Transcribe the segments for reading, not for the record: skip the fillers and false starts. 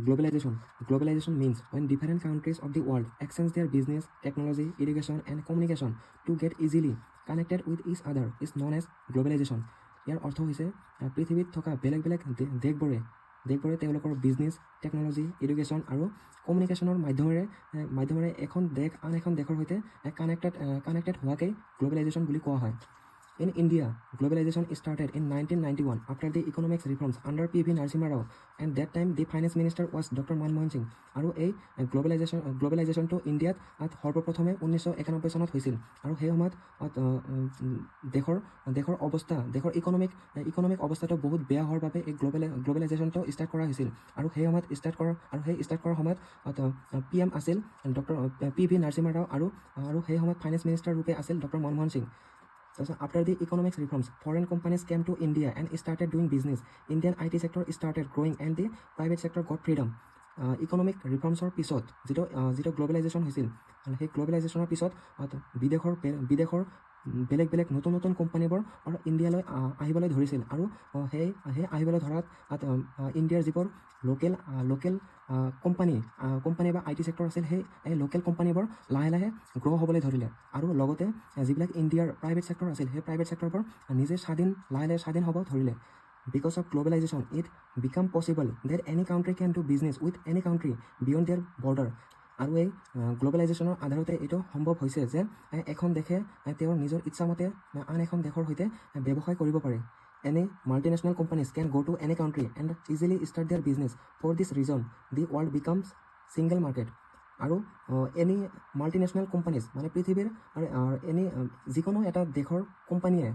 Globalization. Globalization means when different countries of the world exchange their business, technology, education, and communication to get easily connected with each other is known as globalization. ইয়াৰ অৰ্থ হৈছে পৃথিৱীত থকা বেলেগ বেলেগ দেশবোৰে তেওঁলোকৰ business, technology, education আৰু কমিউনিকেশ্যনৰ মাধ্যমেৰে এখন দেশ আন এখন দেশৰ সৈতে কানেক্টেড হোৱাকেই গ্ল'বেলাইজেশ্যন বুলি কোৱা হয়। In India, globalization started in 1991 after the economic reforms under P.V. Narasimha Rao, and that time the finance minister was Dr. Manmohan Singh. আৰু এই গ্ল'বেলাইজেশ্যনটো ইণ্ডিয়াত সৰ্বপ্ৰথমে 1991 চনত হৈছিল। আৰু সেই সময়ত দেশৰ ইকনমিক অৱস্থাটো বহুত বেয়া হোৱাৰ বাবে এই গ্ল'বেলাইজেশ্যনটো ষ্টাৰ্ট কৰা হৈছিল। আৰু সেই সময়ত ষ্টাৰ্ট কৰাৰ সময়ত PM আছিল ডক্টৰ P.V. Narasimha Rao, আৰু সেই সময়ত ফাইনেন্স মিনিষ্টাৰ ৰূপে আছিল doctor Manmohan Singh. So after the economic reforms, foreign companies came to India and started doing business. Indian IT sector started growing and the private sector got freedom. Economic reformsৰ পিছত যিটো globalisation হৈছিল, সেই গ্ল'বেলাইজেশ্যনৰ পিছত বিদেশৰ বেলেগ নতুন কোম্পানীবোৰ ইণ্ডিয়ালৈ আহিবলৈ ধৰিছিল। আৰু সেই আহিবলৈ ধৰাত ইণ্ডিয়াৰ যিবোৰ লোকেল কোম্পানী বা IT চেক্টৰ আছিল, সেই লোকেল কোম্পানীবোৰ লাহে লাহে গ্ৰ' হ'বলৈ ধৰিলে। আৰু লগতে যিবিলাক ইণ্ডিয়াৰ প্ৰাইভেট চেক্টৰ আছিল, সেই প্ৰাইভেট চেক্টৰবোৰ নিজে লাহে লাহে স্বাধীন হ'ব ধৰিলে। Because of globalization, it became possible that any country can do business with any country beyond their border. আৰু এই গ্ল'বেলাইজেশ্যনৰ আধাৰতে এইটো সম্ভৱ হৈছে যে এখন দেশে তেওঁৰ নিজৰ ইচ্ছামতে আন এখন দেশৰ সৈতে ব্যৱসায় কৰিব পাৰে। Any multinational companies can go to any country and easily start their business. For this reason, the world becomes single market. আৰু এনি মাল্টিনেশ্যনেল কোম্পানীজ মানে পৃথিৱীৰ যিকোনো এটা দেশৰ কোম্পানীয়ে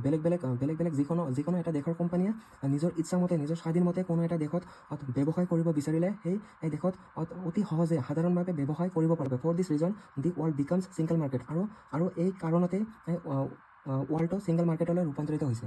বেলেগ যিকোনো এটা দেশৰ কোম্পানীয়ে নিজৰ ইচ্ছামতে নিজৰ স্বাধীনমতে কোনো এটা দেশত ব্যৱসায় কৰিব বিচাৰিলে সেই দেশত অতি সহজে সাধাৰণভাৱে ব্যৱসায় কৰিব পাৰিব। For this reason the world becomes single market. আৰু এই কাৰণতে ৱৰ্ল্ডটো ছিংগল মাৰ্কেটলৈ ৰূপান্তৰিত হৈছে।